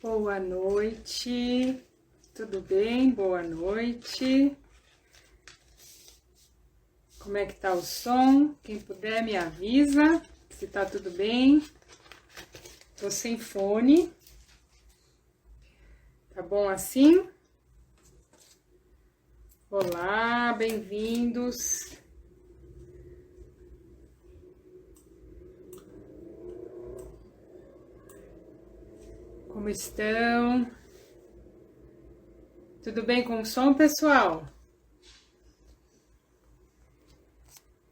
Boa noite, tudo bem? Boa noite. Como é que tá o som? Quem puder me avisa se tá tudo bem. Tô sem fone. Tá bom assim? Olá, bem-vindos. Como estão? Tudo bem com o som, pessoal?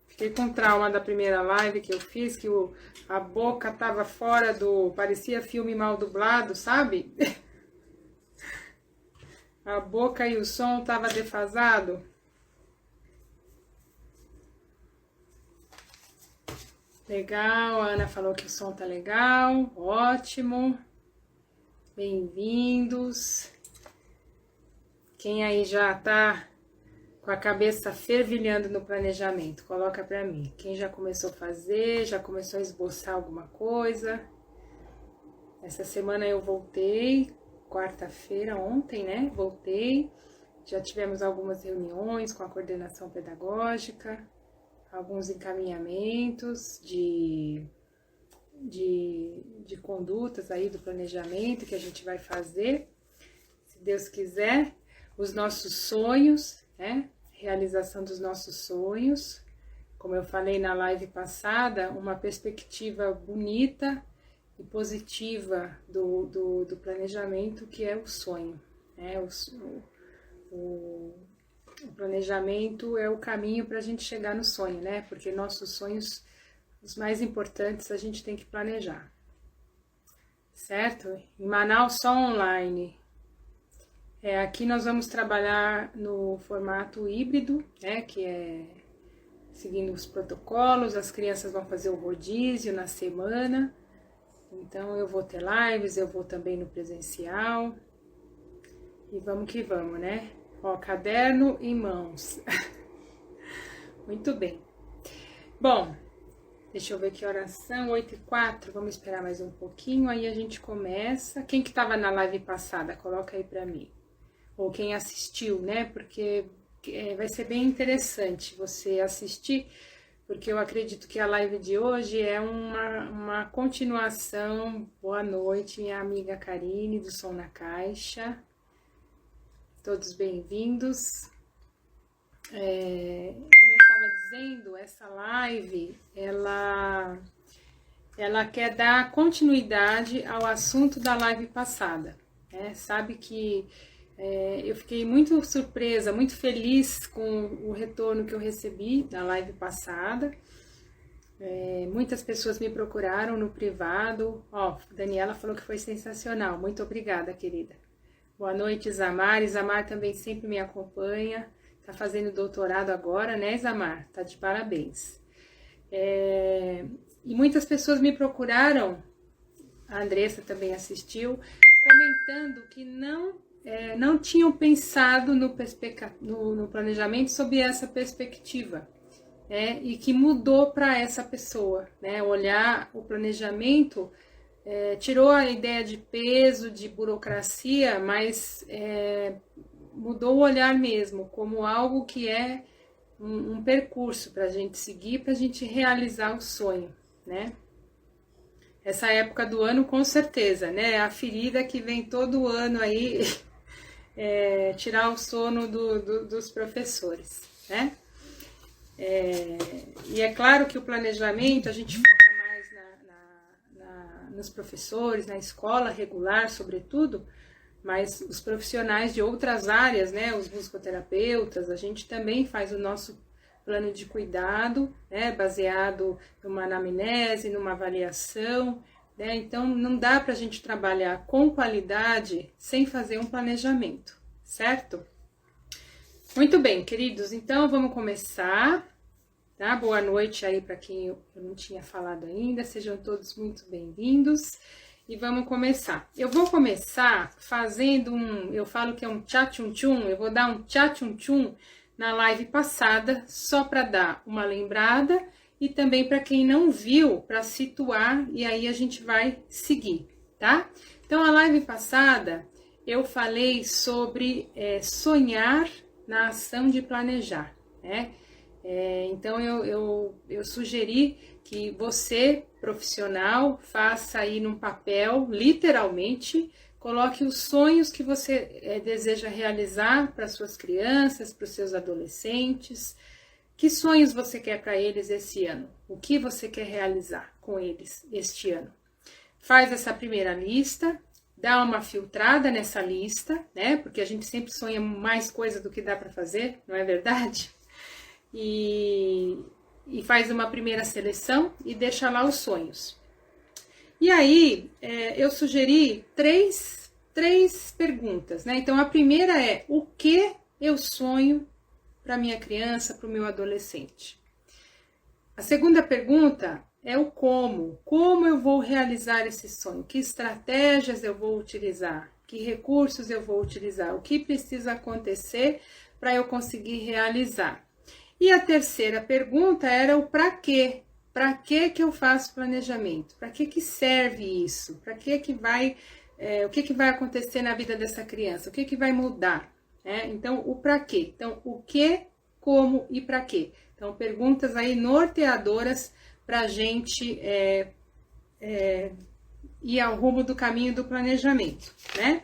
Fiquei com trauma da primeira live que eu fiz, que a boca tava fora do... Parecia filme mal dublado, sabe? A boca e o som tava defasado. Legal, a Ana falou que o som tá legal, ótimo. Bem-vindos. Quem aí já tá com a cabeça fervilhando no planejamento, coloca pra mim. Quem já começou a fazer, já começou a esboçar alguma coisa. Essa semana eu voltei, quarta-feira, ontem, né? Voltei. Já tivemos algumas reuniões com a coordenação pedagógica, alguns encaminhamentos de condutas aí do planejamento que a gente vai fazer, se Deus quiser, os nossos sonhos, né? Realização dos nossos sonhos, como eu falei na live passada, uma perspectiva bonita e positiva do planejamento, que é o sonho, né? O planejamento é o caminho para a gente chegar no sonho, né? Porque nossos sonhos, os mais importantes, a gente tem que planejar, certo? Em Manaus só online. Aqui nós vamos trabalhar no formato híbrido, né? Que é seguindo os protocolos, as crianças vão fazer o rodízio na semana. Então eu vou ter lives, eu vou também no presencial. E vamos que vamos, né? Ó, caderno em mãos. Muito bem. Bom, deixa eu ver que horas são, 8h04, vamos esperar mais um pouquinho, aí a gente começa. Quem que tava na live passada, coloca aí pra mim. Ou quem assistiu, né, porque vai ser bem interessante você assistir, porque eu acredito que a live de hoje é uma continuação. Boa noite, minha amiga Karine, do Som na Caixa. Todos bem-vindos. Como eu estava dizendo, essa live, ela quer dar continuidade ao assunto da live passada, né? Sabe que eu fiquei muito surpresa, muito feliz com o retorno que eu recebi da live passada. Muitas pessoas me procuraram no privado. Ó, Daniela falou que foi sensacional, muito obrigada, querida. Boa noite, Isamar. Isamar também sempre me acompanha. Tá fazendo doutorado agora, né, Isamar? Tá de parabéns. E muitas pessoas me procuraram, a Andressa também assistiu, comentando que não tinham pensado no planejamento sob essa perspectiva, né, e que mudou para essa pessoa, né, olhar o planejamento. Tirou a ideia de peso, de burocracia, mas mudou o olhar mesmo, como algo que é um percurso para a gente seguir, para a gente realizar o sonho, né? Essa época do ano, com certeza, né? A ferida que vem todo ano aí, tirar o sono dos professores, né? E é claro que o planejamento, a gente foca mais nos professores, na escola regular, sobretudo, mas os profissionais de outras áreas, né, os musicoterapeutas, a gente também faz o nosso plano de cuidado, né, baseado numa anamnese, numa avaliação, né, então não dá para a gente trabalhar com qualidade sem fazer um planejamento, certo? Muito bem, queridos, então vamos começar. Tá? Boa noite aí para quem eu não tinha falado ainda, sejam todos muito bem-vindos e vamos começar. Eu vou começar fazendo eu falo que é um tchá-tchum-tchum, eu vou dar um tchá-tchum-tchum na live passada, só para dar uma lembrada e também para quem não viu, para situar, e aí a gente vai seguir, tá? Então, a live passada, eu falei sobre sonhar na ação de planejar, né? Então, eu sugeri que você, profissional, faça aí num papel, literalmente, coloque os sonhos que você deseja realizar para suas crianças, para os seus adolescentes. Que sonhos você quer para eles esse ano? O que você quer realizar com eles este ano? Faz essa primeira lista, dá uma filtrada nessa lista, né? Porque a gente sempre sonha mais coisa do que dá para fazer, não é verdade? E faz uma primeira seleção e deixa lá os sonhos. E aí, eu sugeri três perguntas, né? Então, a primeira é: o que eu sonho para minha criança, para o meu adolescente? A segunda pergunta é o como. Como eu vou realizar esse sonho? Que estratégias eu vou utilizar? Que recursos eu vou utilizar? O que precisa acontecer para eu conseguir realizar? E a terceira pergunta era o para quê? Para que eu faço planejamento? Para que serve isso? Para que vai, o que vai acontecer na vida dessa criança? O que vai mudar? Então, o para quê? Então, o que, como e para quê? Então, perguntas aí norteadoras para a gente ir ao rumo do caminho do planejamento, né?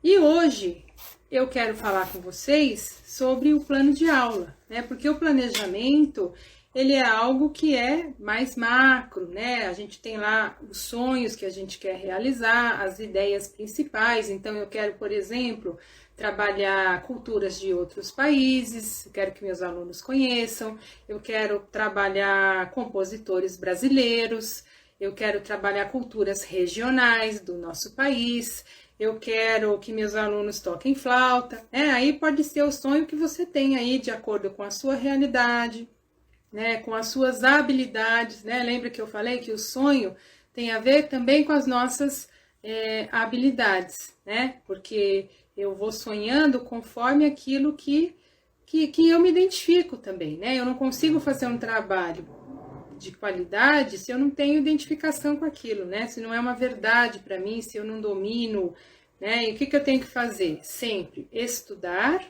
E hoje eu quero falar com vocês sobre o plano de aula, né? Porque o planejamento, ele é algo que é mais macro, né? A gente tem lá os sonhos que a gente quer realizar, as ideias principais. Então, eu quero, por exemplo, trabalhar culturas de outros países, eu quero que meus alunos conheçam, eu quero trabalhar compositores brasileiros, eu quero trabalhar culturas regionais do nosso país, eu quero que meus alunos toquem flauta, aí pode ser o sonho que você tem aí, de acordo com a sua realidade, né, com as suas habilidades, né? Lembra que eu falei que o sonho tem a ver também com as nossas habilidades, né? Porque eu vou sonhando conforme aquilo que eu me identifico também, né? Eu não consigo fazer um trabalho de qualidade se eu não tenho identificação com aquilo, né? Se não é uma verdade para mim, se eu não domino, né? E o que eu tenho que fazer? Sempre estudar,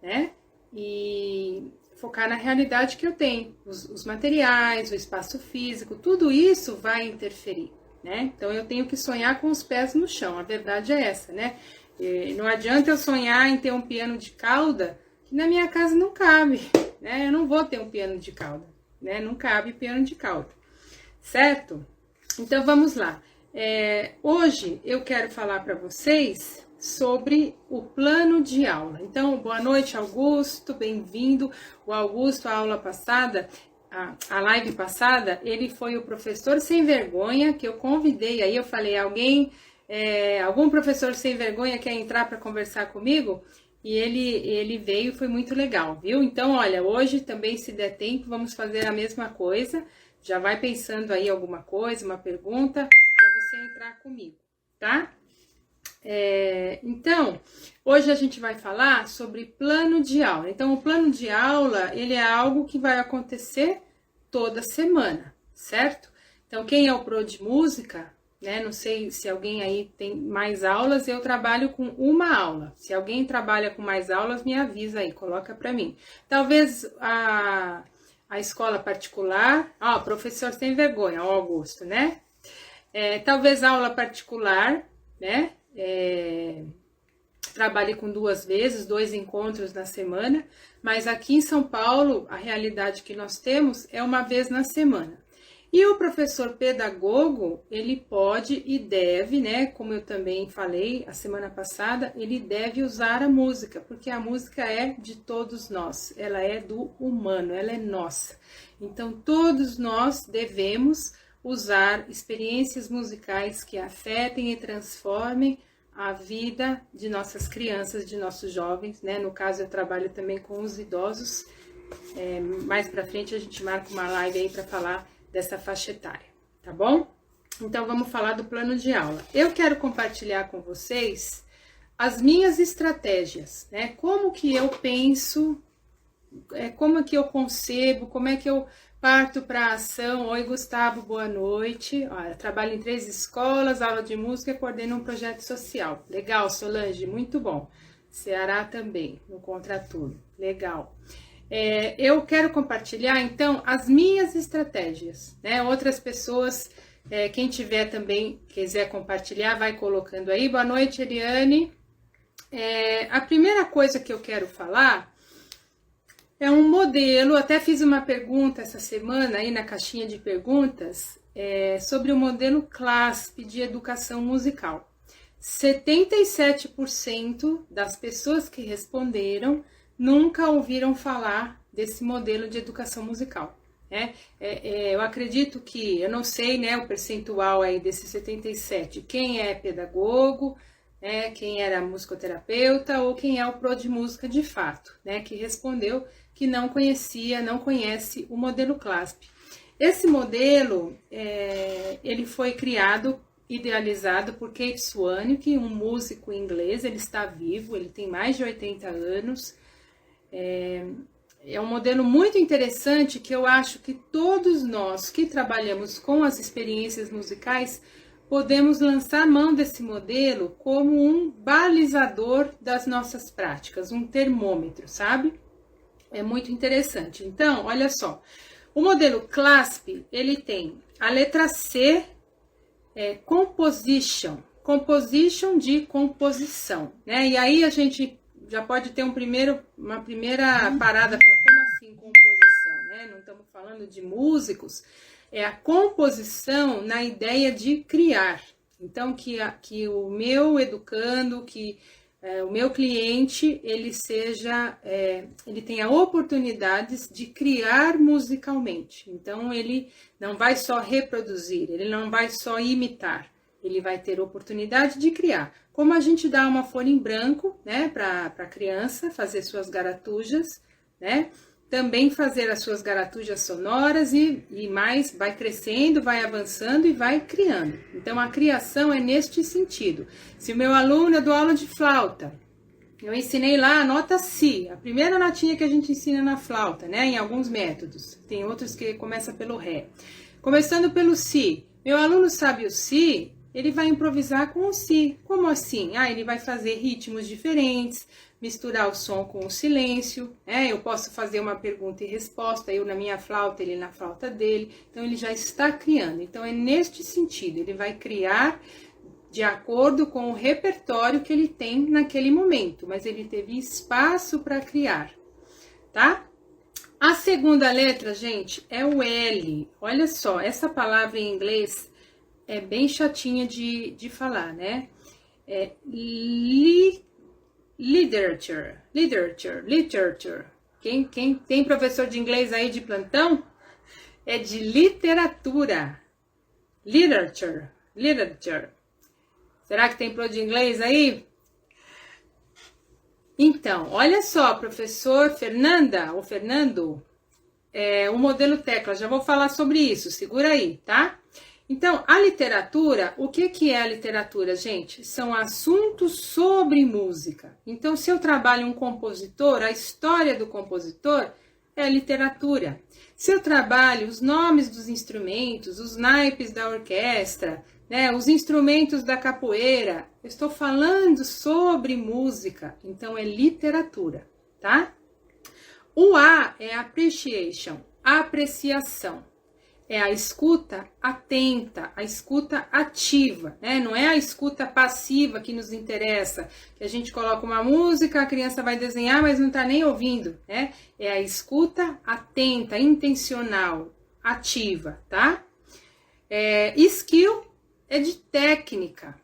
né? E focar na realidade que eu tenho, os materiais, o espaço físico, tudo isso vai interferir, né? Então eu tenho que sonhar com os pés no chão, a verdade é essa, né? Não adianta eu sonhar em ter um piano de cauda, que na minha casa não cabe, né? Eu não vou ter um piano de cauda, né? Não cabe piano de cauda, certo? Então vamos lá. Hoje eu quero falar para vocês sobre o plano de aula. Então, boa noite, Augusto, bem-vindo. O Augusto, a aula passada, a live passada, ele foi o professor sem vergonha que eu convidei. Aí eu falei, algum professor sem vergonha quer entrar para conversar comigo? E ele veio, foi muito legal, viu? Então, olha, hoje também, se der tempo, vamos fazer a mesma coisa. Já vai pensando aí alguma coisa, uma pergunta, para você entrar comigo, tá? Então, hoje a gente vai falar sobre plano de aula. Então, o plano de aula, ele é algo que vai acontecer toda semana, certo? Então, quem é o Pro de Música, né? Não sei se alguém aí tem mais aulas, eu trabalho com uma aula. Se alguém trabalha com mais aulas, me avisa aí, coloca para mim. Talvez a escola particular, professor sem vergonha, Augusto, né? Talvez a aula particular, né? Trabalhe com 2 vezes, 2 encontros na semana, mas aqui em São Paulo, a realidade que nós temos é 1 vez na semana. E o professor pedagogo, ele pode e deve, né, como eu também falei a semana passada, ele deve usar a música, porque a música é de todos nós, ela é do humano, ela é nossa. Então, todos nós devemos usar experiências musicais que afetem e transformem a vida de nossas crianças, de nossos jovens, né? No caso, eu trabalho também com os idosos. Mais pra frente a gente marca uma live aí para falar dessa faixa etária, tá bom? Então, vamos falar do plano de aula. Eu quero compartilhar com vocês as minhas estratégias, né? Como que eu penso como é que eu concebo, como é que eu parto para a ação. Oi, Gustavo, boa noite. Olha, trabalho em 3 escolas, aula de música e coordeno um projeto social. Legal, Solange, muito bom. Ceará também, no Contraturno. Legal. Eu quero compartilhar, então, as minhas estratégias, né? Outras pessoas, quem tiver também, quiser compartilhar, vai colocando aí. Boa noite, Eliane. A primeira coisa que eu quero falar é um modelo, até fiz uma pergunta essa semana aí na caixinha de perguntas, sobre o modelo CLASP de educação musical. 77% das pessoas que responderam nunca ouviram falar desse modelo de educação musical. Eu acredito que, eu não sei, né, o percentual aí desses 77, quem é pedagogo, quem era musicoterapeuta ou quem é o pro de música de fato, né, que respondeu que não conhece o modelo CLASP. Esse modelo, ele foi criado, idealizado por Keith Swanwick, um músico inglês, ele está vivo, ele tem mais de 80 anos. É um modelo muito interessante que eu acho que todos nós que trabalhamos com as experiências musicais podemos lançar mão desse modelo como um balizador das nossas práticas, um termômetro, sabe? É muito interessante. Então, olha só, o modelo CLASP, ele tem a letra C, composition de composição, né? E aí a gente já pode ter uma primeira parada, como assim composição, né? Não estamos falando de músicos, é a composição na ideia de criar. Então, que o meu educando, o meu cliente, ele tenha oportunidades de criar musicalmente. Então, ele não vai só reproduzir, ele não vai só imitar, ele vai ter oportunidade de criar. Como a gente dá uma folha em branco, né, para a criança fazer suas garatujas, né? Também fazer as suas garatujas sonoras e mais, vai crescendo, vai avançando e vai criando. Então, a criação é neste sentido. Se o meu aluno, eu dou aula de flauta, eu ensinei lá a nota Si, a primeira notinha que a gente ensina na flauta, né, em alguns métodos. Tem outros que começam pelo Ré. Começando pelo Si, meu aluno sabe o Si, ele vai improvisar com o Si. Como assim? Ele vai fazer ritmos diferentes, misturar o som com o silêncio, eu posso fazer uma pergunta e resposta, eu na minha flauta, ele na flauta dele, então ele já está criando. Então é neste sentido, ele vai criar de acordo com o repertório que ele tem naquele momento, mas ele teve espaço para criar, tá? A segunda letra, gente, é o L. Olha só, essa palavra em inglês é bem chatinha de falar, né? Literature. Quem tem professor de inglês aí de plantão? É de literatura. Literature. Será que tem pro de inglês aí? Então, olha só, professor Fernanda ou Fernando, o modelo tecla, já vou falar sobre isso, segura aí, tá? Então, a literatura, o que é a literatura, gente? São assuntos sobre música. Então, se eu trabalho um compositor, a história do compositor é literatura. Se eu trabalho os nomes dos instrumentos, os naipes da orquestra, né, os instrumentos da capoeira, eu estou falando sobre música, então é literatura, tá? O A é appreciation, apreciação. É a escuta atenta, a escuta ativa, né? Não é a escuta passiva que nos interessa, que a gente coloca uma música, a criança vai desenhar, mas não está nem ouvindo, né? É a escuta atenta, intencional, ativa, tá? Skill é de técnica.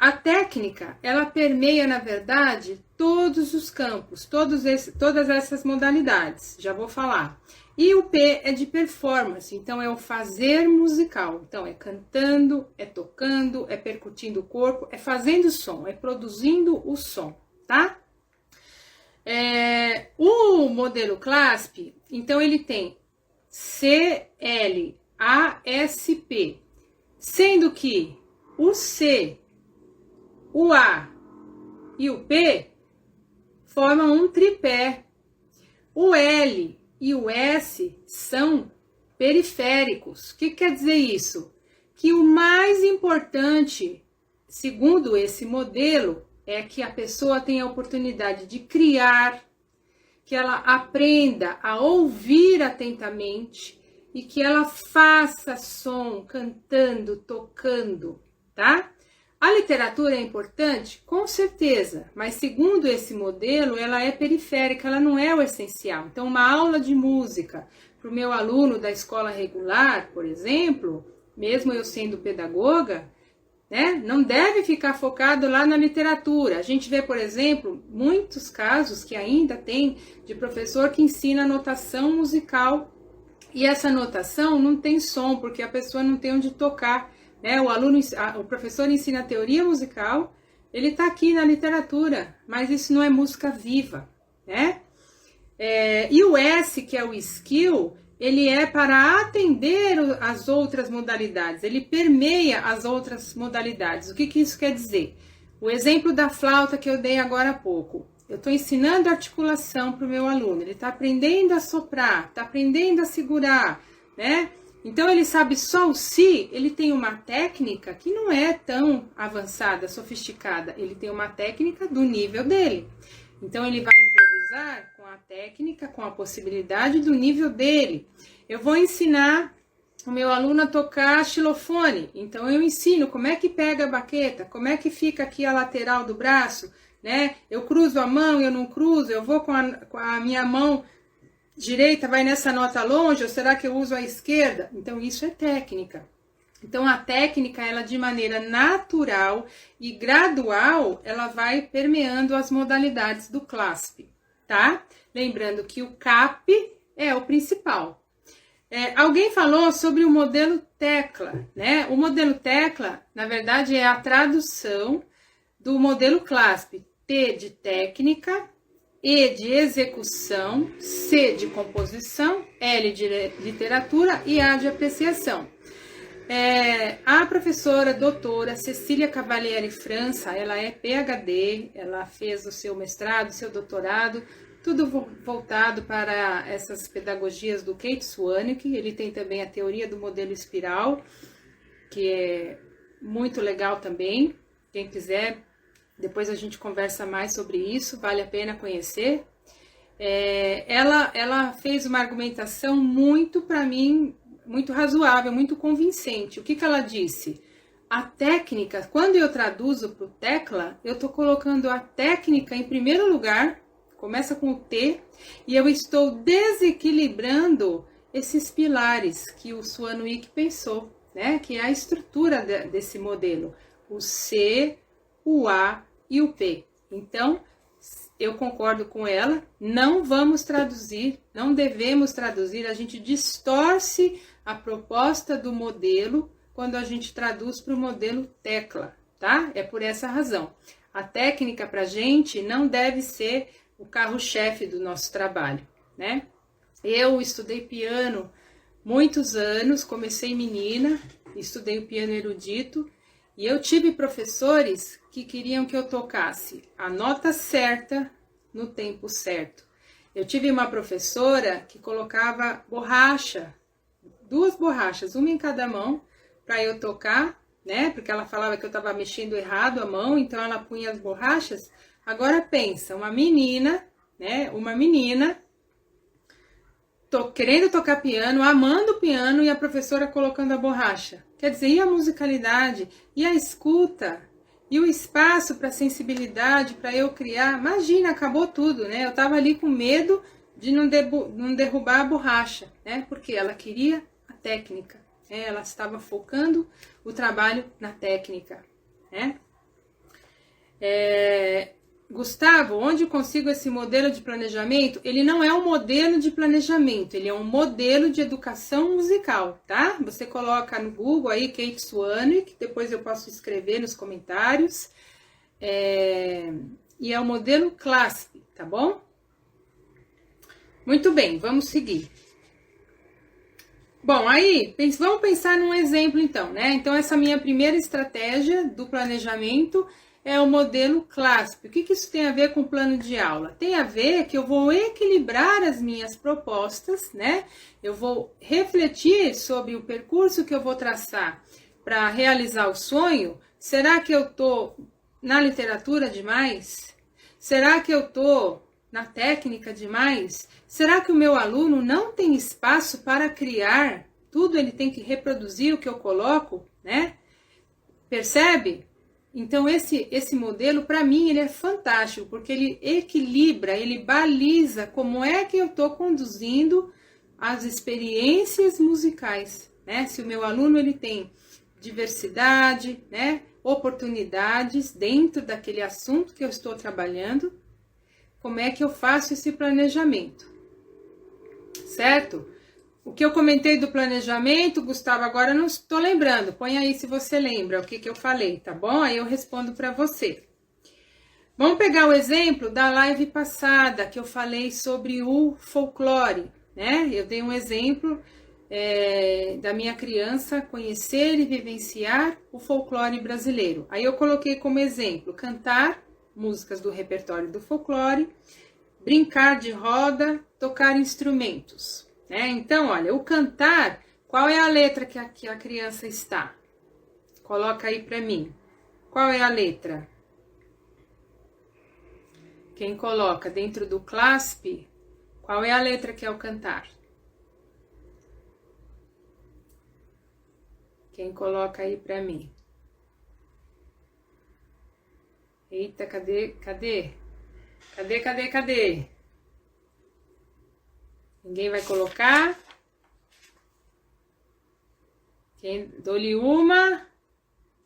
A técnica, ela permeia, na verdade, todos os campos, todas essas modalidades, já vou falar. E o P é de performance, então é o fazer musical. Então é cantando, é tocando, é percutindo o corpo, é fazendo som, é produzindo o som, tá? O modelo CLASP, então ele tem C-L-A-S-P, sendo que o C, o A e o P formam um tripé. O L e o S são periféricos. O que quer dizer isso? Que o mais importante, segundo esse modelo, é que a pessoa tenha a oportunidade de criar, que ela aprenda a ouvir atentamente e que ela faça som, cantando, tocando, tá? A literatura é importante? Com certeza, mas segundo esse modelo, ela é periférica, ela não é o essencial. Então, uma aula de música para o meu aluno da escola regular, por exemplo, mesmo eu sendo pedagoga, né, não deve ficar focado lá na literatura. A gente vê, por exemplo, muitos casos que ainda tem de professor que ensina notação musical e essa notação não tem som, porque a pessoa não tem onde tocar. Né? O professor ensina teoria musical, ele está aqui na literatura, mas isso não é música viva, né? E o S, que é o skill, ele é para atender as outras modalidades, ele permeia as outras modalidades. O que isso quer dizer? O exemplo da flauta que eu dei agora há pouco. Eu estou ensinando articulação para o meu aluno, ele está aprendendo a soprar, está aprendendo a segurar, né? Então, ele sabe só o si, ele tem uma técnica que não é tão avançada, sofisticada. Ele tem uma técnica do nível dele. Então, ele vai improvisar com a técnica, com a possibilidade do nível dele. Eu vou ensinar o meu aluno a tocar xilofone. Então, eu ensino como é que pega a baqueta, como é que fica aqui a lateral do braço, né? Eu cruzo a mão, eu não cruzo, eu vou com a minha mão direita vai nessa nota longe, ou será que eu uso a esquerda? Então, isso é técnica. Então, a técnica, ela de maneira natural e gradual, ela vai permeando as modalidades do CLASP, tá? Lembrando que o CAP é o principal. Alguém falou sobre o modelo tecla, né? O modelo tecla, na verdade, é a tradução do modelo CLASP. T de técnica, E de execução, C de composição, L de literatura e A de apreciação. A professora doutora Cecília Cavalieri França, ela é PhD, ela fez o seu mestrado, seu doutorado, tudo voltado para essas pedagogias do Kate Swanwick. Ele tem também a teoria do modelo espiral, que é muito legal também. Quem quiser, depois a gente conversa mais sobre isso, vale a pena conhecer. Ela fez uma argumentação muito, para mim, muito razoável, muito convincente. O que ela disse? A técnica, quando eu traduzo para o tecla, eu estou colocando a técnica em primeiro lugar, começa com o T, e eu estou desequilibrando esses pilares que o Swanwick pensou, né? Que é a estrutura desse modelo, o C, o A e o P. Então, eu concordo com ela, não vamos traduzir, não devemos traduzir, a gente distorce a proposta do modelo quando a gente traduz para o modelo tecla, tá? É por essa razão. A técnica para a gente não deve ser o carro-chefe do nosso trabalho, né? Eu estudei piano muitos anos, comecei menina, estudei o piano erudito, e eu tive professores que queriam que eu tocasse a nota certa no tempo certo. Eu tive uma professora que colocava borracha, 2 borrachas, uma em cada mão, para eu tocar, né? Porque ela falava que eu estava mexendo errado a mão, então ela punha as borrachas. Agora pensa, uma menina, né? Uma menina querendo tocar piano, amando o piano e a professora colocando a borracha. Quer dizer, e a musicalidade, e a escuta, e o espaço para sensibilidade, para eu criar. Imagina, acabou tudo, né? Eu estava ali com medo de não derrubar a borracha, né? Porque ela queria a técnica, né? Ela estava focando o trabalho na técnica, né? Gustavo, onde eu consigo esse modelo de planejamento? Ele não é um modelo de planejamento, ele é um modelo de educação musical, tá? Você coloca no Google aí, Kate Swanwick, depois eu posso escrever nos comentários. E é o modelo CLASP, tá bom? Muito bem, vamos seguir. Bom, aí, vamos pensar num exemplo então, né? Então, essa minha primeira estratégia do planejamento é o modelo CLASP. O que isso tem a ver com o plano de aula? Tem a ver que eu vou equilibrar as minhas propostas, né? Eu vou refletir sobre o percurso que eu vou traçar para realizar o sonho. Será que eu estou na literatura demais? Será que eu estou na técnica demais? Será que o meu aluno não tem espaço para criar? Tudo ele tem que reproduzir o que eu coloco, né? Percebe? Então esse modelo, para mim, ele é fantástico, porque ele equilibra, ele baliza como é que eu estou conduzindo as experiências musicais, né? Se o meu aluno ele tem diversidade, né? Oportunidades dentro daquele assunto que eu estou trabalhando, como é que eu faço esse planejamento, certo? O que eu comentei do planejamento, Gustavo, agora eu não estou lembrando. Põe aí se você lembra o que eu falei, tá bom? Aí eu respondo para você. Vamos pegar o exemplo da live passada, que eu falei sobre o folclore, né? Eu dei um exemplo da minha criança conhecer e vivenciar o folclore brasileiro. Aí eu coloquei como exemplo cantar músicas do repertório do folclore, brincar de roda, tocar instrumentos. Então, olha, o cantar, qual é a letra que a criança está? Coloca aí para mim. Qual é a letra? Quem coloca dentro do CLASP, qual é a letra que é o cantar? Quem coloca aí para mim? Eita, cadê? Ninguém vai colocar? Dou-lhe uma,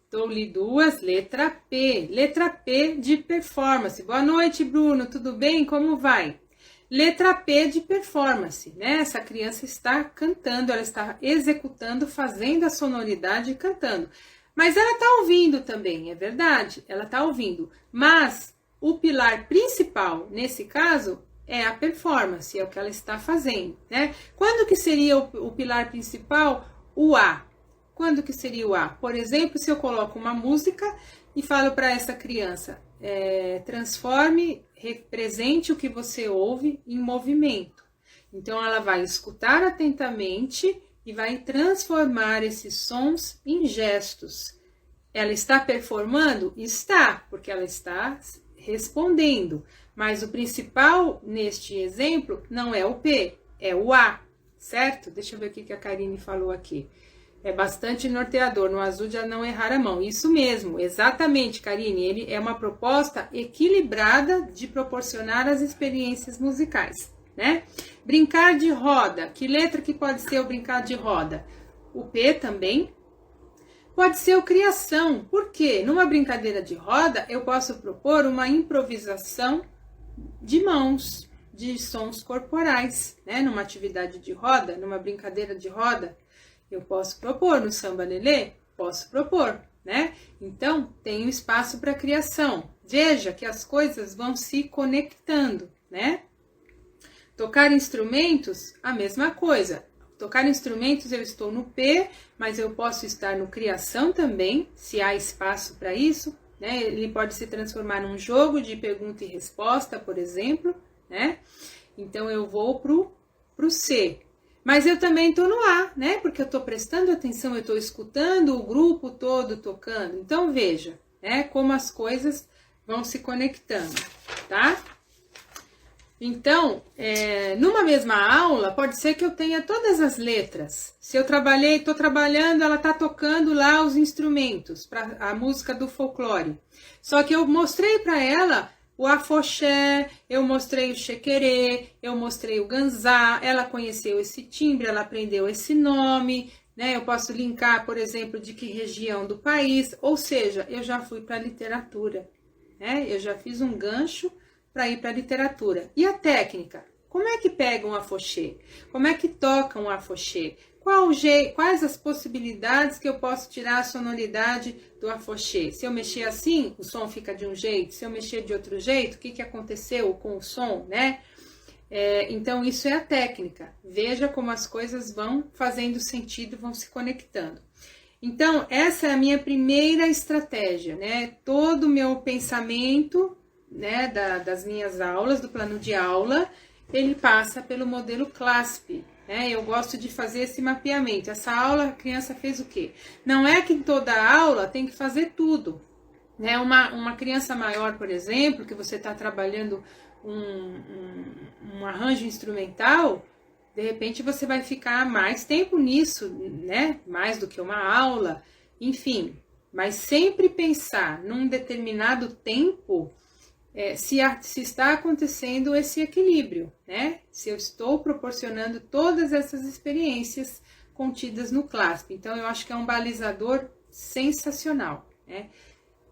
dou-lhe duas, letra P. Letra P de performance. Boa noite, Bruno, tudo bem? Como vai? Letra P de performance, né? Essa criança está cantando, ela está executando, fazendo a sonoridade e cantando. Mas ela está ouvindo também, é verdade, ela está ouvindo. Mas o pilar principal, nesse caso, é a performance, é o que ela está fazendo, né? Quando que seria o pilar principal? O A. Quando que seria o A? Por exemplo, se eu coloco uma música e falo para essa criança, transforme, represente o que você ouve em movimento. Então, ela vai escutar atentamente e vai transformar esses sons em gestos. Ela está performando? Está, porque ela está respondendo. Mas o principal neste exemplo não é o P, é o A, certo? Deixa eu ver o que a Karine falou aqui. É bastante norteador, no azul já não errar a mão. Isso mesmo, exatamente, Karine. Ele é uma proposta equilibrada de proporcionar as experiências musicais, né? Brincar de roda. Que letra que pode ser o brincar de roda? O P também. Pode ser o criação. Por quê? Numa brincadeira de roda, eu posso propor uma improvisação de mãos, de sons corporais, né? Numa atividade de roda, numa brincadeira de roda, eu posso propor. No samba lelê, posso propor, né? Então, tem espaço para criação. Veja que as coisas vão se conectando, né? Tocar instrumentos, a mesma coisa. Tocar instrumentos, eu estou no P, mas eu posso estar no criação também, se há espaço para isso, né? Ele pode se transformar num jogo de pergunta e resposta, por exemplo, né? Então, eu vou pro C. Mas eu também estou no A, né? Porque eu estou prestando atenção, eu estou escutando o grupo todo tocando. Então, veja, né? Como as coisas vão se conectando, tá? Então, numa mesma aula, pode ser que eu tenha todas as letras. Se eu estou trabalhando, ela está tocando lá os instrumentos, para a música do folclore. Só que eu mostrei para ela o afoxé, eu mostrei o xequerê, eu mostrei o ganzá, ela conheceu esse timbre, ela aprendeu esse nome, né? Eu posso linkar, por exemplo, de que região do país, ou seja, eu já fui para a literatura, né? Eu já fiz um gancho para ir para a literatura. E a técnica? Como é que pega um afoxé? Como é que toca um afoxé? Quais as possibilidades que eu posso tirar a sonoridade do afoxé? Se eu mexer assim, o som fica de um jeito. Se eu mexer de outro jeito, o que aconteceu com o som, né? Então, isso é a técnica. Veja como as coisas vão fazendo sentido, vão se conectando. Então, essa é a minha primeira estratégia, né? Todo o meu pensamento, né, das minhas aulas, do plano de aula, ele passa pelo modelo CLASP, né? Eu gosto de fazer esse mapeamento. Essa aula, a criança fez o quê? Não é que em toda aula tem que fazer tudo, né? Uma criança maior, por exemplo, que você está trabalhando um arranjo instrumental, de repente você vai ficar mais tempo nisso, né? Mais do que uma aula, enfim. Mas sempre pensar num determinado tempo se está acontecendo esse equilíbrio, né? Se eu estou proporcionando todas essas experiências contidas no CLASP. Então, eu acho que é um balizador sensacional, né?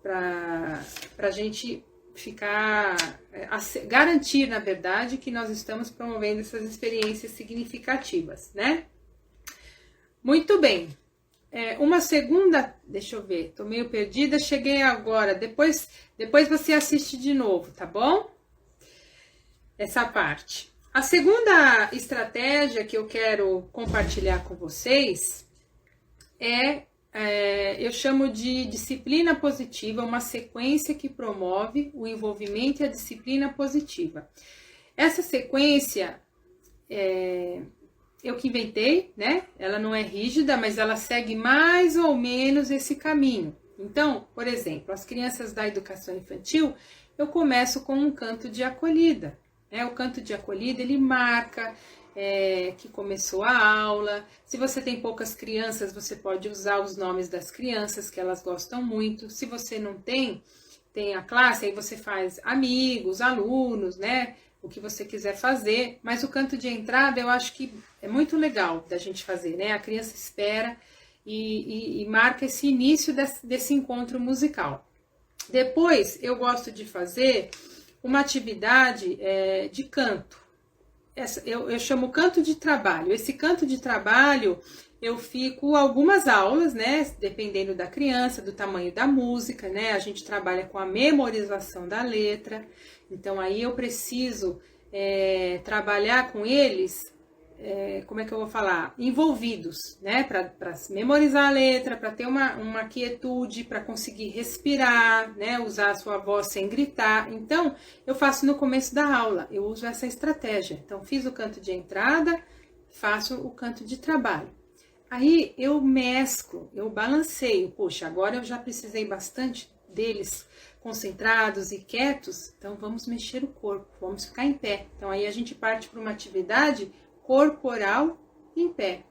Para a gente ficar, garantir, na verdade, que nós estamos promovendo essas experiências significativas, né? Muito bem. Uma segunda, deixa eu ver, tô meio perdida, cheguei agora, depois você assiste de novo, tá bom? Essa parte. A segunda estratégia que eu quero compartilhar com vocês eu chamo de disciplina positiva, uma sequência que promove o envolvimento e a disciplina positiva. Essa sequência eu que inventei, né? Ela não é rígida, mas ela segue mais ou menos esse caminho. Então, por exemplo, as crianças da educação infantil, eu começo com um canto de acolhida, né? O canto de acolhida, ele marca que começou a aula. Se você tem poucas crianças, você pode usar os nomes das crianças, que elas gostam muito. Se você não tem a classe, aí você faz amigos, alunos, né? O que você quiser fazer, mas o canto de entrada eu acho que é muito legal da gente fazer, né? A criança espera e marca esse início desse encontro musical. Depois eu gosto de fazer uma atividade de canto. Eu chamo canto de trabalho. Esse canto de trabalho eu fico algumas aulas, né? Dependendo da criança, do tamanho da música, né? A gente trabalha com a memorização da letra. Então aí eu preciso trabalhar com eles, como é que eu vou falar? Envolvidos, né? Para memorizar a letra, para ter uma quietude, para conseguir respirar, né? Usar a sua voz sem gritar. Então, eu faço no começo da aula, eu uso essa estratégia. Então, fiz o canto de entrada, faço o canto de trabalho. Aí, eu mesclo, eu balanceio. Poxa, agora eu já precisei bastante deles concentrados e quietos, então vamos mexer o corpo, vamos ficar em pé. Então, aí a gente parte para uma atividade corporal em pé,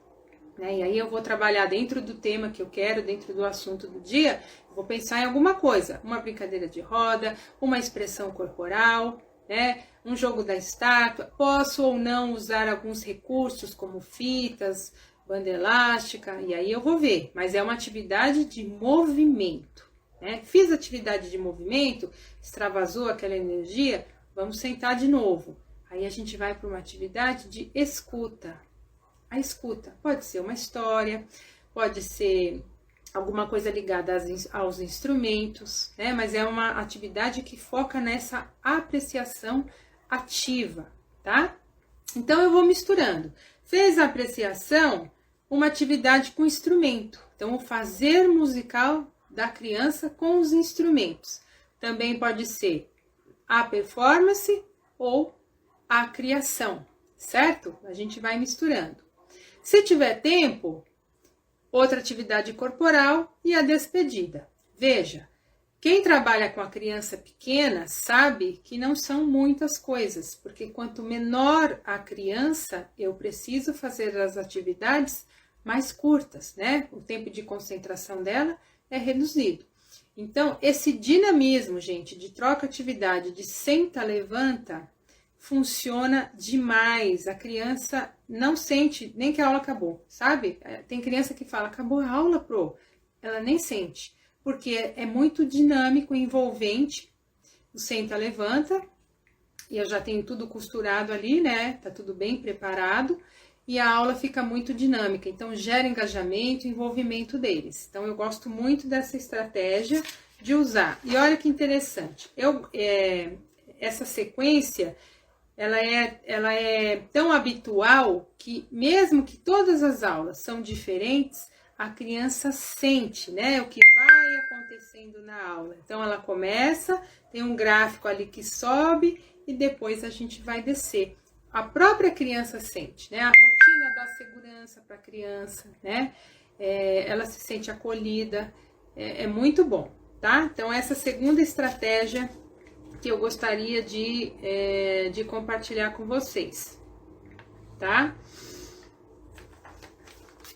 né? E aí eu vou trabalhar dentro do tema que eu quero, dentro do assunto do dia, vou pensar em alguma coisa, uma brincadeira de roda, uma expressão corporal, né? Um jogo da estátua. Posso ou não usar alguns recursos como fitas, banda elástica, e aí eu vou ver, mas é uma atividade de movimento, né? Fiz atividade de movimento, extravasou aquela energia, vamos sentar de novo. Aí a gente vai para uma atividade de escuta. A escuta pode ser uma história, pode ser alguma coisa ligada aos instrumentos, né? Mas é uma atividade que foca nessa apreciação ativa, tá? Então eu vou misturando. Fez a apreciação, uma atividade com instrumento. Então o fazer musical da criança com os instrumentos. Também pode ser a performance ou a criação, certo? A gente vai misturando. Se tiver tempo, outra atividade corporal e a despedida. Veja, quem trabalha com a criança pequena sabe que não são muitas coisas, porque quanto menor a criança, eu preciso fazer as atividades mais curtas, né? O tempo de concentração dela é reduzido. Então, esse dinamismo, gente, de troca-atividade, de senta, levanta, funciona demais. A criança não sente nem que a aula acabou, sabe? Tem criança que fala, acabou a aula, pro. Ela nem sente, porque é muito dinâmico, envolvente. O senta, levanta, e eu já tenho tudo costurado ali, né? Tá tudo bem preparado, e a aula fica muito dinâmica. Então, gera engajamento e envolvimento deles. Então, eu gosto muito dessa estratégia de usar. E olha que interessante, essa sequência, ela é tão habitual que, mesmo que todas as aulas são diferentes, a criança sente, né, o que vai acontecendo na aula. Então ela começa, tem um gráfico ali que sobe e depois a gente vai descer. A própria criança sente, né, a rotina dá segurança para a criança, né, ela se sente acolhida, é muito bom, tá? Então essa segunda estratégia que eu gostaria de compartilhar com vocês, tá?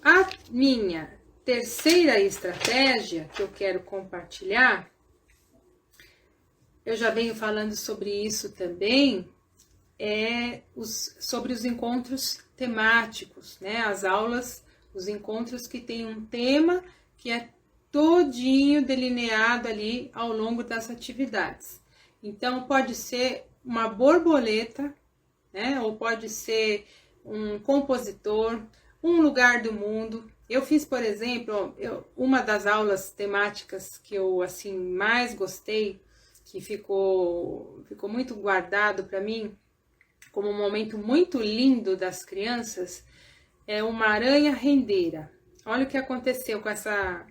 A minha terceira estratégia que eu quero compartilhar, eu já venho falando sobre isso também, sobre os encontros temáticos, né? As aulas, os encontros que tem um tema que é todinho delineado ali ao longo das atividades. Então, pode ser uma borboleta, né? Ou pode ser um compositor, um lugar do mundo. Eu fiz, por exemplo, uma das aulas temáticas que eu assim mais gostei, que ficou muito guardado para mim, como um momento muito lindo das crianças, é uma aranha rendeira. Olha o que aconteceu com essa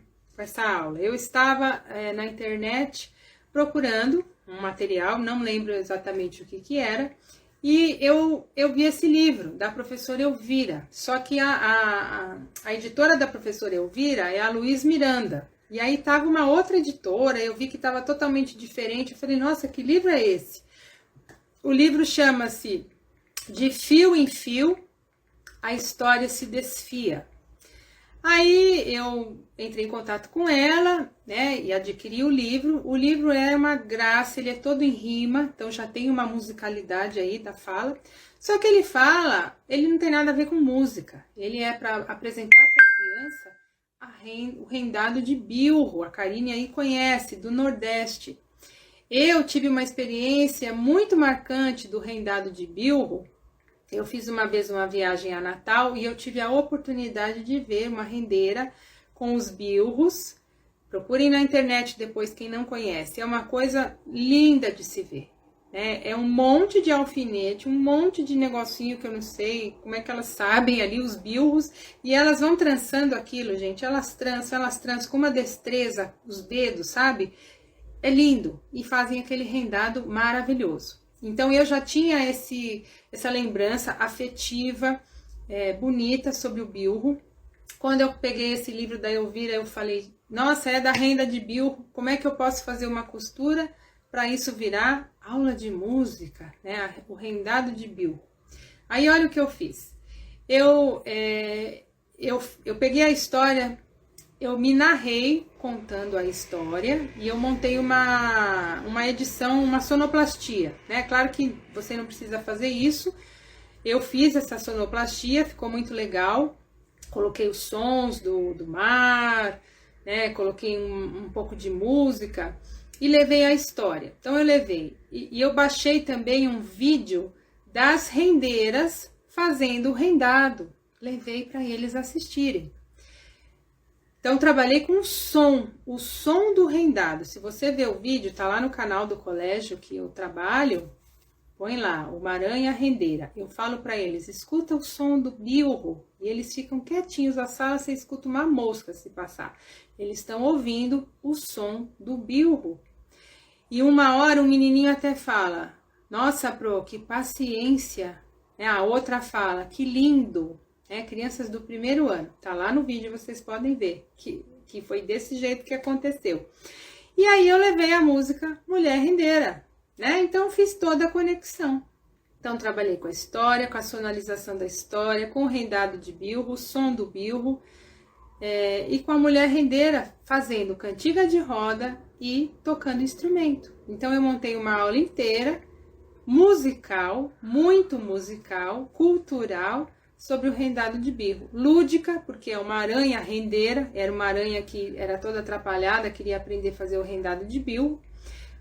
aula. Eu estava na internet procurando um material, não lembro exatamente o que era, e eu vi esse livro da professora Elvira, só que a editora da professora Elvira é a Luiz Miranda, e aí estava uma outra editora, eu vi que estava totalmente diferente, eu falei, nossa, que livro é esse? O livro chama-se De Fio em Fio, a História se Desfia. Aí eu entrei em contato com ela, né, e adquiri o livro. O livro é uma graça, ele é todo em rima, então já tem uma musicalidade aí da fala. Só que ele não tem nada a ver com música. Ele é para apresentar para a criança o rendado de bilro. A Karine aí conhece, do Nordeste. Eu tive uma experiência muito marcante do rendado de bilro. Eu fiz uma vez uma viagem a Natal e eu tive a oportunidade de ver uma rendeira com os bilros. Procurem na internet depois, quem não conhece. É uma coisa linda de se ver, né? É um monte de alfinete, um monte de negocinho que eu não sei como é que elas sabem ali, os bilros. E elas vão trançando aquilo, gente. Elas trançam com uma destreza, os dedos, sabe? É lindo. E fazem aquele rendado maravilhoso. Então, eu já tinha essa lembrança afetiva, bonita sobre o bilro. Quando eu peguei esse livro da Elvira, eu falei, nossa, é da renda de bilro, como é que eu posso fazer uma costura para isso virar aula de música, né? O rendado de bilro. Aí, olha o que eu fiz. Eu peguei a história, eu me narrei contando a história e eu montei uma edição, uma sonoplastia, né? Claro que você não precisa fazer isso. Eu fiz essa sonoplastia, ficou muito legal. Coloquei os sons do mar, né? Coloquei um pouco de música e levei a história. Então eu levei. E eu baixei também um vídeo das rendeiras fazendo o rendado. Levei para eles assistirem. Então, trabalhei com o som do rendado. Se você ver o vídeo, tá lá no canal do colégio que eu trabalho, põe lá, uma aranha rendeira. Eu falo para eles, escuta o som do bilro. E eles ficam quietinhos na sala, você escuta uma mosca se passar. Eles estão ouvindo o som do bilro. E uma hora um menininho até fala, nossa, Pro, que paciência. A outra fala, que lindo. Crianças do primeiro ano, tá lá no vídeo, vocês podem ver que foi desse jeito que aconteceu. E aí eu levei a música Mulher Rendeira, né? Então fiz toda a conexão. Então trabalhei com a história, com a sonorização da história, com o rendado de bilro, o som do bilro, e com a mulher rendeira fazendo cantiga de roda e tocando instrumento. Então eu montei uma aula inteira, musical, muito musical, cultural, sobre o rendado de bilro. Lúdica, porque é uma aranha rendeira, era uma aranha que era toda atrapalhada, queria aprender a fazer o rendado de bilro.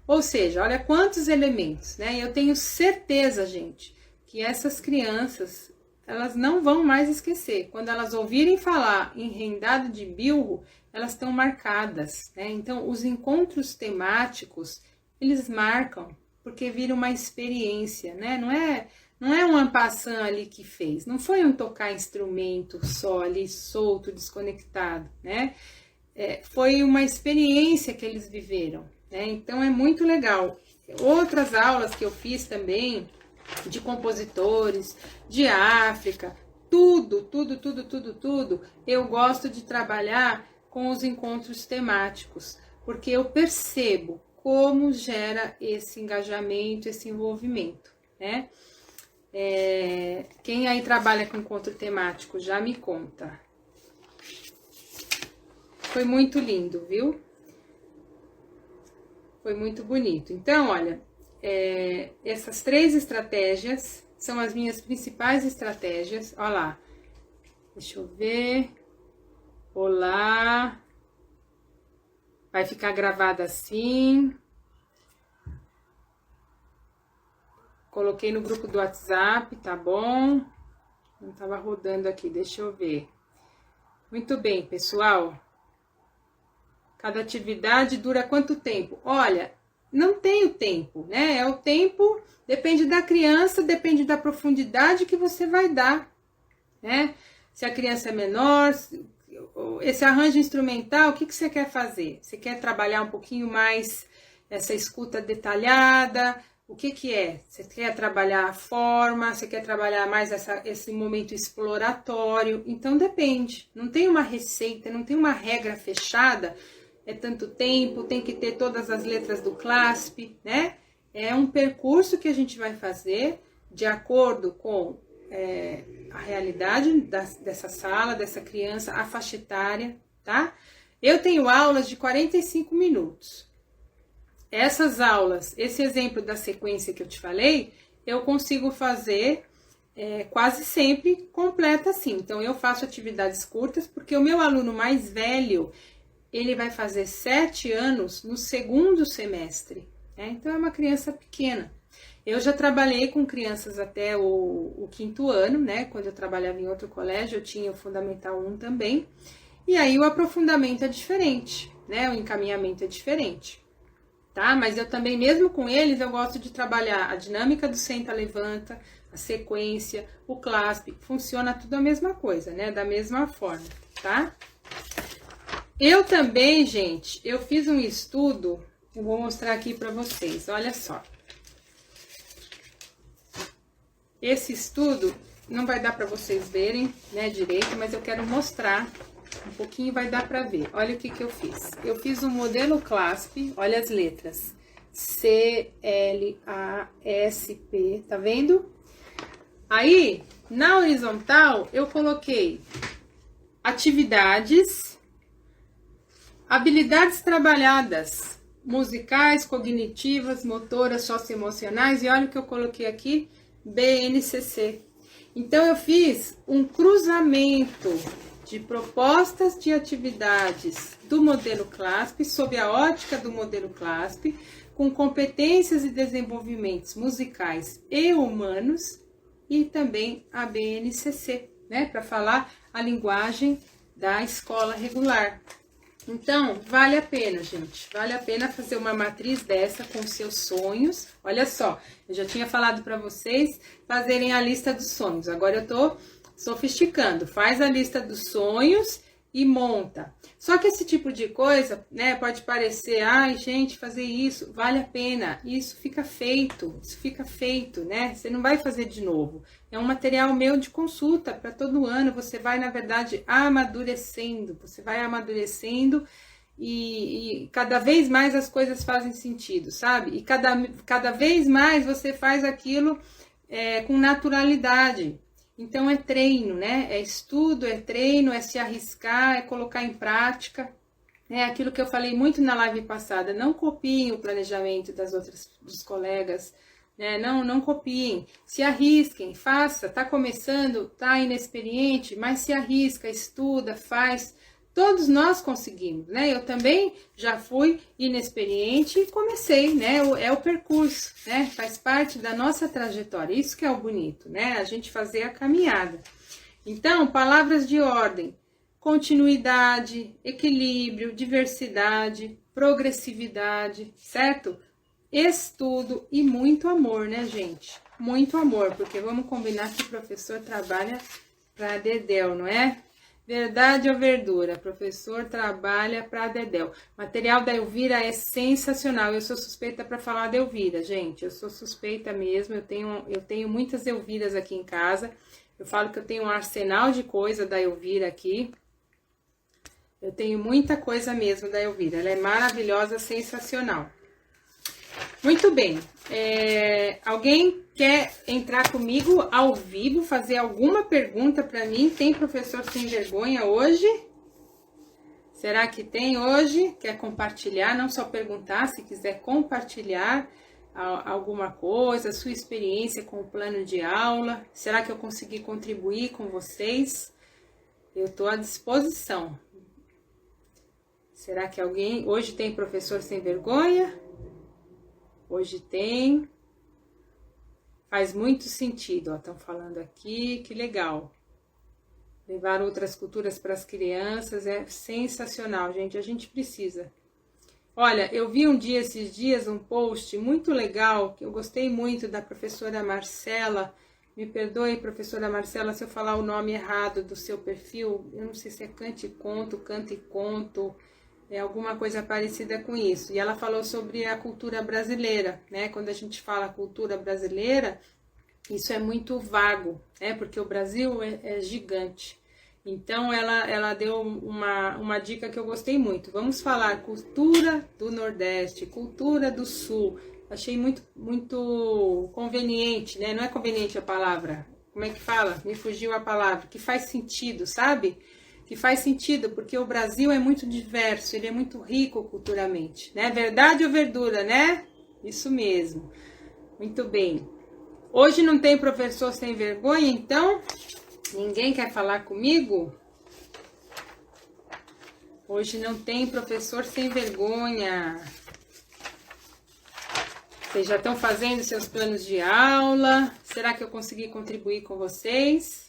Ou seja, olha quantos elementos, né? E eu tenho certeza, gente, que essas crianças, elas não vão mais esquecer. Quando elas ouvirem falar em rendado de bilro, elas estão marcadas, né? Então, os encontros temáticos, eles marcam, porque vira uma experiência, né? Não é um en passant ali que fez, não foi um tocar instrumento só ali, solto, desconectado, né? Foi uma experiência que eles viveram, né? Então é muito legal. Outras aulas que eu fiz também, de compositores, de África, tudo, eu gosto de trabalhar com os encontros temáticos, porque eu percebo como gera esse engajamento, esse envolvimento, né? Quem aí trabalha com encontro temático já me conta. Foi muito lindo, viu? Foi muito bonito. Então, olha, essas 3 estratégias são as minhas principais estratégias. Olha lá. Deixa eu ver. Olá. Vai ficar gravada assim. Coloquei no grupo do WhatsApp, tá bom? Não tava rodando aqui, deixa eu ver. Muito bem, pessoal. Cada atividade dura quanto tempo? Olha, não tem o tempo, né? O tempo depende da criança, depende da profundidade que você vai dar, né? Se a criança é menor, esse arranjo instrumental, o que você quer fazer? Você quer trabalhar um pouquinho mais essa escuta detalhada? O que é? Você quer trabalhar a forma? Você quer trabalhar mais esse momento exploratório? Então depende. Não tem uma receita, não tem uma regra fechada. É tanto tempo, tem que ter todas as letras do CLASP, né? É um percurso que a gente vai fazer de acordo com a realidade dessa sala, dessa criança, a faixa etária, tá? Eu tenho aulas de 45 minutos. Essas aulas, esse exemplo da sequência que eu te falei, eu consigo fazer quase sempre completa assim. Então, eu faço atividades curtas, porque o meu aluno mais velho, ele vai fazer 7 anos no 2º semestre, né? Então, é uma criança pequena. Eu já trabalhei com crianças até o 5º ano, né? Quando eu trabalhava em outro colégio, eu tinha o Fundamental 1 também. E aí, o aprofundamento é diferente, né? O encaminhamento é diferente. Tá? Mas eu também, mesmo com eles, eu gosto de trabalhar a dinâmica do senta-levanta, a sequência, o CLASP, funciona tudo a mesma coisa, né? Da mesma forma, tá? Eu também, gente, eu fiz um estudo, eu vou mostrar aqui para vocês, olha só. Esse estudo não vai dar para vocês verem, né, direito, mas eu quero mostrar. Um pouquinho vai dar para ver. Olha o que eu fiz. Eu fiz um modelo CLASP, olha as letras. C, L, A, S, P, tá vendo? Aí, na horizontal, eu coloquei atividades, habilidades trabalhadas, musicais, cognitivas, motoras, socioemocionais, e olha o que eu coloquei aqui, BNCC. Então, eu fiz um cruzamento de propostas de atividades do modelo CLASP, sob a ótica do modelo CLASP, com competências e desenvolvimentos musicais e humanos, e também a BNCC, né, para falar a linguagem da escola regular. Então, vale a pena, gente, vale a pena fazer uma matriz dessa com seus sonhos. Olha só, eu já tinha falado para vocês fazerem a lista dos sonhos, agora eu tô sofisticando, faz a lista dos sonhos e monta. Só que esse tipo de coisa, né, pode parecer, ai, gente, fazer isso, vale a pena, isso fica feito, né, você não vai fazer de novo. É um material meu de consulta para todo ano, você vai, na verdade, amadurecendo, e cada vez mais as coisas fazem sentido, sabe? E cada vez mais você faz aquilo com naturalidade. Então, é treino, né? É estudo, é treino, é se arriscar, é colocar em prática. É aquilo que eu falei muito na live passada. Não copiem o planejamento dos colegas, né? Não copiem. Se arrisquem, faça. Tá começando, tá inexperiente, mas se arrisca, estuda, faz. Todos nós conseguimos, né? Eu também já fui inexperiente e comecei, né? É o percurso, né? Faz parte da nossa trajetória. Isso que é o bonito, né? A gente fazer a caminhada. Então, palavras de ordem: continuidade, equilíbrio, diversidade, progressividade, certo? Estudo e muito amor, né, gente? muito amor, porque vamos combinar que o professor trabalha para Dedéu, não é? Verdade ou verdura? Professor trabalha para Dedéu. Material da Elvira é sensacional. Eu sou suspeita para falar da Elvira, gente. Eu sou suspeita mesmo. Eu tenho muitas Elviras aqui em casa. Eu falo que eu tenho um arsenal de coisa da Elvira aqui. Eu tenho muita coisa mesmo da Elvira. Ela é maravilhosa, sensacional. Muito bem. Alguém quer entrar comigo ao vivo, fazer alguma pergunta para mim? Tem professor sem vergonha hoje? Será que tem hoje? Quer compartilhar? Não só perguntar, se quiser compartilhar alguma coisa, sua experiência com o plano de aula. Será que eu consegui contribuir com vocês? Eu estou à disposição. Será que alguém... Hoje tem professor sem vergonha? Hoje tem. Faz muito sentido, ó, estão falando aqui, que legal. Levar outras culturas para as crianças é sensacional, gente, a gente precisa. Olha, eu vi esses dias um post muito legal, que eu gostei muito, da professora Marcela. Me perdoe, professora Marcela, se eu falar o nome errado do seu perfil. Eu não sei se é Cante e Conto, é alguma coisa parecida com isso. E ela falou sobre a cultura brasileira, né? Quando a gente fala cultura brasileira, isso é muito vago, né? Porque o Brasil é gigante. Então, ela deu uma dica que eu gostei muito. Vamos falar cultura do Nordeste, cultura do Sul. Achei muito conveniente, né? Não é conveniente a palavra. Como é que fala? Me fugiu a palavra. Que faz sentido, sabe? Que faz sentido, porque o Brasil é muito diverso, ele é muito rico culturalmente, né? Verdade ou verdura, né? Isso mesmo. Muito bem. Hoje não tem professor sem vergonha, então? Ninguém quer falar comigo? Hoje não tem professor sem vergonha. Vocês já estão fazendo seus planos de aula? Será que eu consegui contribuir com vocês?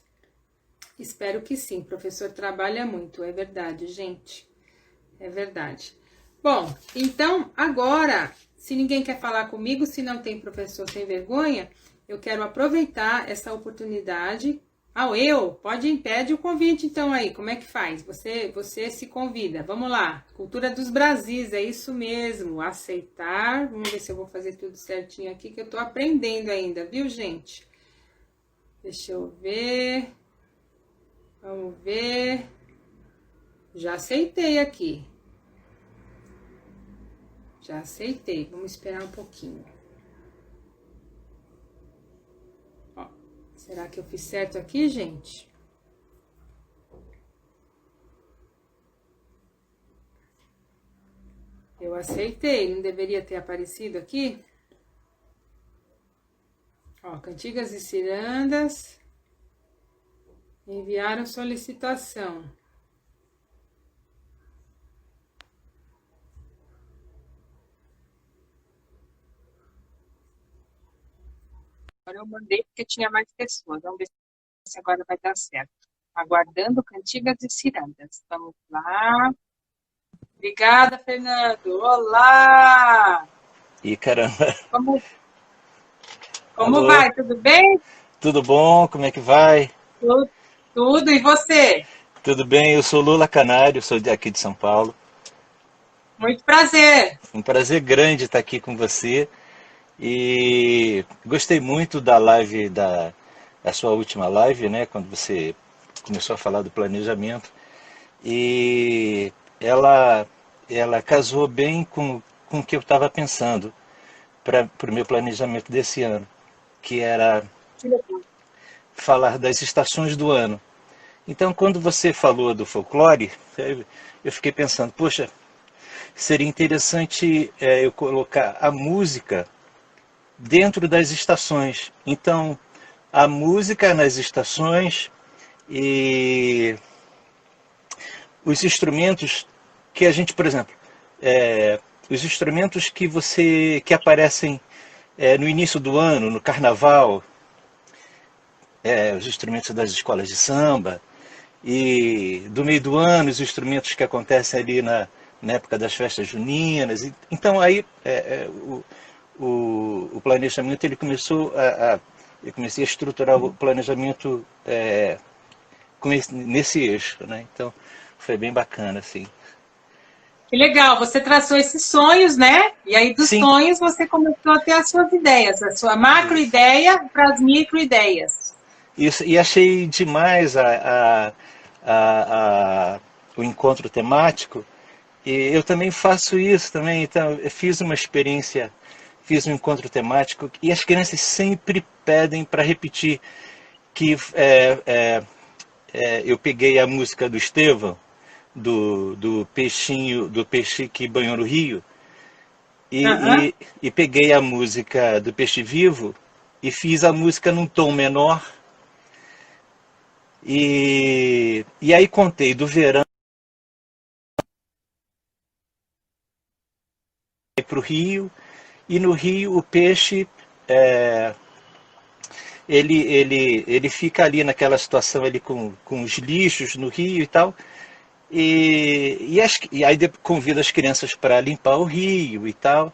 Espero que sim, o professor trabalha muito, é verdade, gente. É verdade. Bom, então, agora, se ninguém quer falar comigo, se não tem professor sem vergonha, eu quero aproveitar essa oportunidade. Pede o convite então aí, como é que faz? Você se convida, vamos lá. Cultura dos Brasis, é isso mesmo, aceitar. Vamos ver se eu vou fazer tudo certinho aqui, que eu tô aprendendo ainda, viu, gente? Deixa eu ver... Vamos ver. Já aceitei aqui. Já aceitei. Vamos esperar um pouquinho. Ó, será que eu fiz certo aqui, gente? Eu aceitei. Não deveria ter aparecido aqui? Ó, Cantigas e Cirandas. Enviaram solicitação. Agora eu mandei porque tinha mais pessoas. Vamos ver se agora vai dar certo. Aguardando Cantigas e Cirandas. Vamos lá. Obrigada, Fernando. Olá! E caramba. Como vai? Tudo bem? Tudo bom? Como é que vai? Tudo. E você? Tudo bem, eu sou Lula Canário, sou aqui de São Paulo. Muito prazer. Um prazer grande estar aqui com você. E gostei muito da live, da sua última live, né? Quando você começou a falar do planejamento. E ela casou bem com o que eu estava pensando para o meu planejamento desse ano, que era falar das estações do ano. Então, quando você falou do folclore, eu fiquei pensando, poxa, seria interessante eu colocar a música dentro das estações. Então, a música nas estações e os instrumentos que a gente, por exemplo, os instrumentos que aparecem no início do ano, no carnaval, os instrumentos das escolas de samba, e do meio do ano, os instrumentos que acontecem ali na época das festas juninas. Então aí o planejamento ele começou eu comecei a estruturar o planejamento nesse eixo, né? Então, foi bem bacana, assim. Que legal, você traçou esses sonhos, né? E aí dos Sim, sonhos você começou a ter as suas ideias, a sua macro-ideia para as micro-ideias. isso, e achei demais o encontro temático. E eu também faço isso também. Então, eu fiz uma experiência, fiz um encontro temático e as crianças sempre pedem para repetir. Que eu peguei a música do Estevão, do peixinho, do peixe que banhou no rio, Aham. e peguei a música do Peixe Vivo e fiz a música num tom menor. E aí contei do verão para o rio, e no rio o peixe é, ele fica ali naquela situação ali com os lixos no rio e tal. E aí convido as crianças para limpar o rio e tal.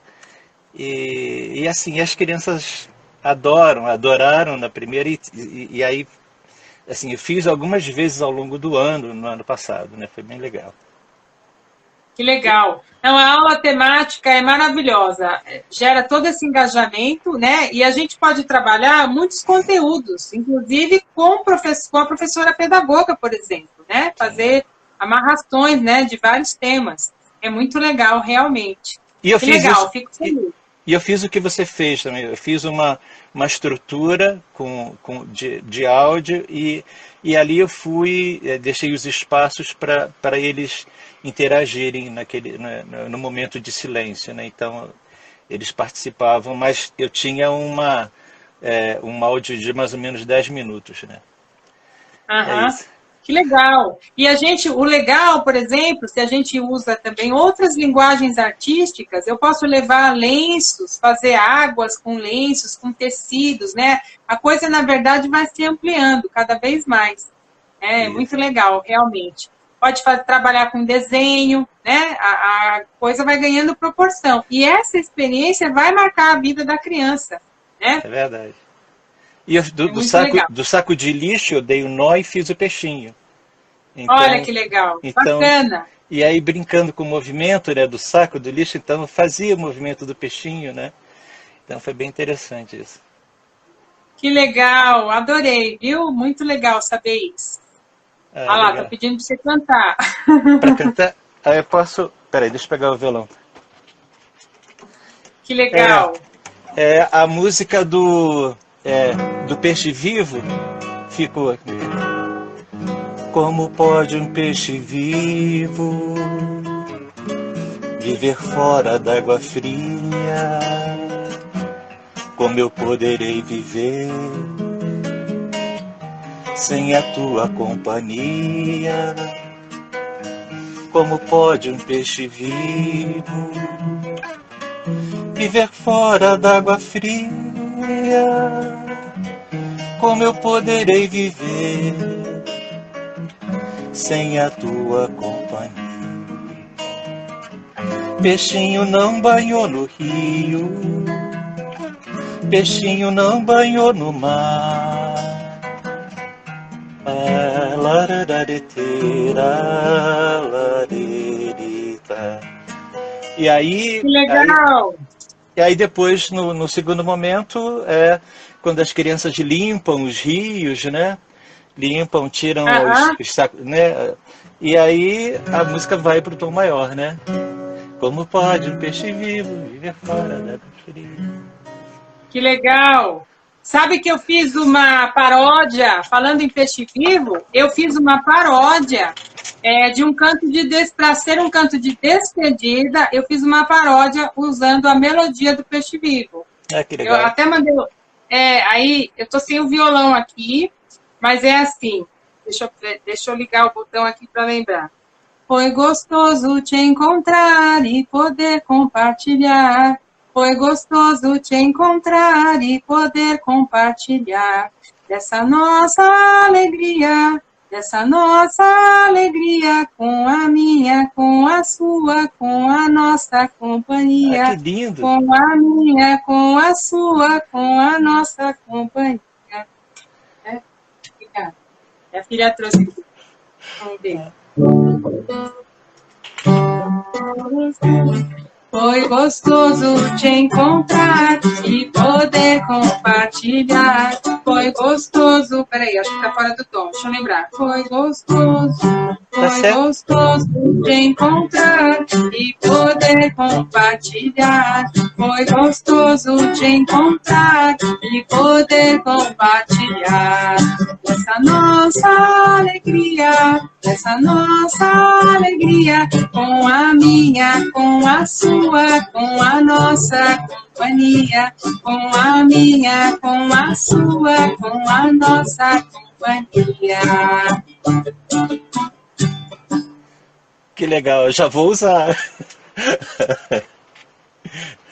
E assim, as crianças adoraram na primeira, e aí, assim, eu fiz algumas vezes ao longo do ano, no ano passado, né? Foi bem legal. Que legal. Então, a aula temática é maravilhosa, gera todo esse engajamento, né? E a gente pode trabalhar muitos conteúdos, inclusive com a professora pedagoga, por exemplo, né? Sim. Fazer amarrações, né, de vários temas. É muito legal, realmente. E eu Que fiz isso, legal, fico feliz. e eu fiz o que você fez também. Eu fiz uma estrutura de áudio e ali eu fui, deixei os espaços para eles interagirem no momento de silêncio, né? Então eles participavam, mas eu tinha um áudio de mais ou menos 10 minutos, né? É Aham. isso. Que legal. E o legal, por exemplo, se a gente usa também outras linguagens artísticas, eu posso levar lenços, fazer águas com lenços, com tecidos, né? A coisa, na verdade, vai se ampliando cada vez mais. É muito Isso. legal, realmente. Pode trabalhar com desenho, né? A coisa vai ganhando proporção. E essa experiência vai marcar a vida da criança, né? É verdade. E É muito legal. do saco de lixo eu dei o nó e fiz o peixinho. Olha Então, que legal. então, Bacana. e aí brincando com o movimento, né, do saco do lixo, então eu fazia o movimento do peixinho, né? Então foi bem interessante isso. Que legal, adorei, viu? Muito legal saber isso. Ah, Ah lá, tô legal. pedindo pra você cantar. Para cantar, aí eu posso. Peraí, deixa eu pegar o violão. Que É, legal. é a música do Peixe Vivo ficou aqui. Como pode um peixe vivo viver fora d'água fria? Como eu poderei viver sem a tua companhia? Como pode um peixe vivo viver fora d'água fria? Como eu poderei viver sem a tua companhia? Peixinho não banhou no rio, peixinho não banhou no mar. E Que aí, legal. e aí depois, no segundo momento, quando as crianças limpam os rios, né? Limpam, tiram Aham. os sacos, né? E aí a música vai para o tom maior, né? Como pode um peixe vivo viver fora da fria? Que legal. Sabe que eu fiz uma paródia, falando em peixe vivo, eu fiz uma paródia de um canto para ser um canto de despedida, eu fiz uma paródia usando a melodia do peixe vivo. Ah, que Eu legal. até mandei. Aí eu tô sem o violão aqui, mas é assim. Deixa eu ligar o botão aqui para lembrar. Foi gostoso te encontrar e poder compartilhar. Foi gostoso te encontrar e poder compartilhar dessa nossa alegria, com a minha, com a sua, com a nossa Ah, que companhia, lindo. com a minha, com a sua, com a nossa companhia. Minha filha trouxe aqui. Vamos ver. Foi gostoso te encontrar e poder compartilhar. Foi gostoso. Peraí, acho que tá fora do tom. Deixa eu lembrar. Foi gostoso. Foi gostoso te encontrar e poder compartilhar. Foi gostoso te encontrar e poder compartilhar. Essa nossa alegria, com a minha, com a sua, com a nossa companhia, com a minha, com a sua, com a nossa companhia. Que legal, eu já vou usar.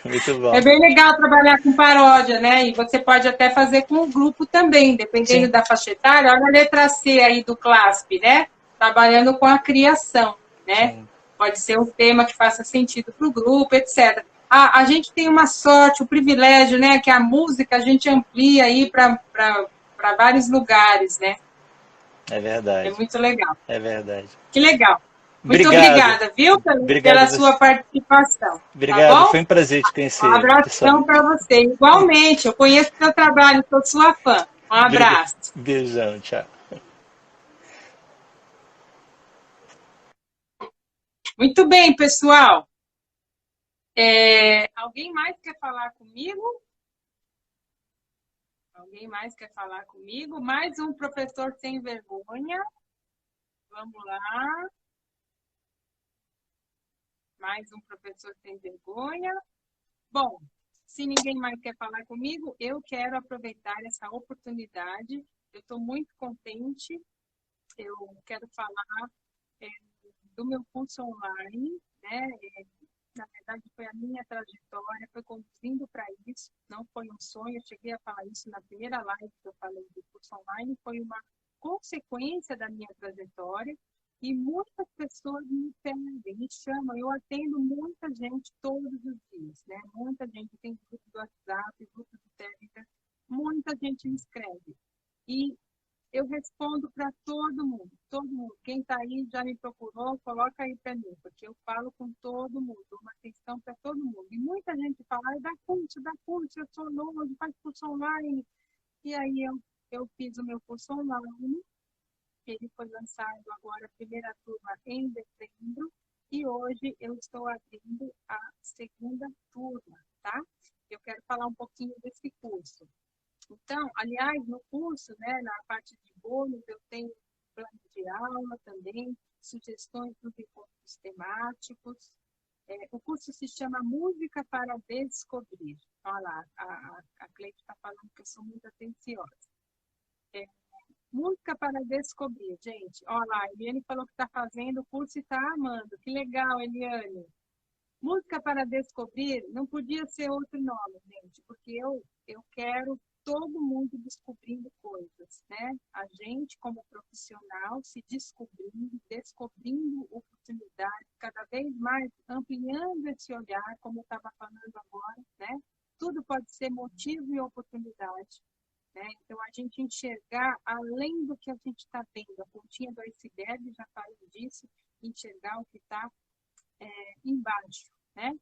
Muito bom. É bem legal trabalhar com paródia, né? E você pode até fazer com o grupo também, dependendo Sim. da faixa etária. Olha a letra C aí do CLASP, né? Trabalhando com a criação, né? Sim. Pode ser um tema que faça sentido para o grupo, etc. A gente tem uma sorte, o privilégio, né? Que a música a gente amplia aí para vários lugares, né? É É verdade. muito legal. É verdade. Que legal. Muito Obrigado. obrigada, viu, Obrigado pela a você. sua participação. Tá Obrigado, bom? foi um prazer te Um conhecer, abração pessoalmente. para você. Igualmente, eu conheço o seu trabalho, sou sua fã. Um abraço. Beijão, tchau. Muito bem, pessoal. Alguém mais quer falar comigo? Alguém mais quer falar comigo? Mais um professor sem vergonha. Vamos lá. Mais um professor sem vergonha. Bom, se ninguém mais quer falar comigo, eu quero aproveitar essa oportunidade. Eu estou muito contente. Eu quero falar do meu curso online, né? Na verdade, foi a minha trajetória, foi conduzindo para isso, não foi um sonho. Eu cheguei a falar isso na primeira live que eu falei do curso online, foi uma consequência da minha trajetória. E muitas pessoas me pedem, me chamam, eu atendo muita gente todos os dias, né? Muita gente tem grupo do WhatsApp, grupo do Telegram, muita gente me escreve. E eu respondo para todo mundo, todo mundo. Quem está aí já me procurou, coloca aí para mim, porque eu falo com todo mundo, uma atenção para todo mundo. E muita gente fala, dá curso, eu sou longe, faz curso online. E aí eu fiz o meu curso online, ele foi lançado agora, a primeira turma em dezembro, e hoje eu estou abrindo a segunda turma, tá? Eu quero falar um pouquinho desse curso. Então, aliás, no curso, né, na parte de bônus, eu tenho plano de aula também, sugestões dos encontros temáticos. O curso se chama Música para Descobrir. Olha lá, a Cleide está falando que eu sou muito atenciosa. Música para Descobrir, gente. Olha lá, a Eliane falou que está fazendo o curso e está amando. Que legal, Eliane. Música para Descobrir não podia ser outro nome, gente, porque eu quero todo mundo descobrindo coisas, né? A gente, como profissional, se descobrindo oportunidades, cada vez mais ampliando esse olhar, como eu estava falando agora, né? Tudo pode ser motivo e oportunidade, né? Então, a gente enxergar além do que a gente está vendo, a pontinha do iceberg, já falei disso, enxergar o que está embaixo, né?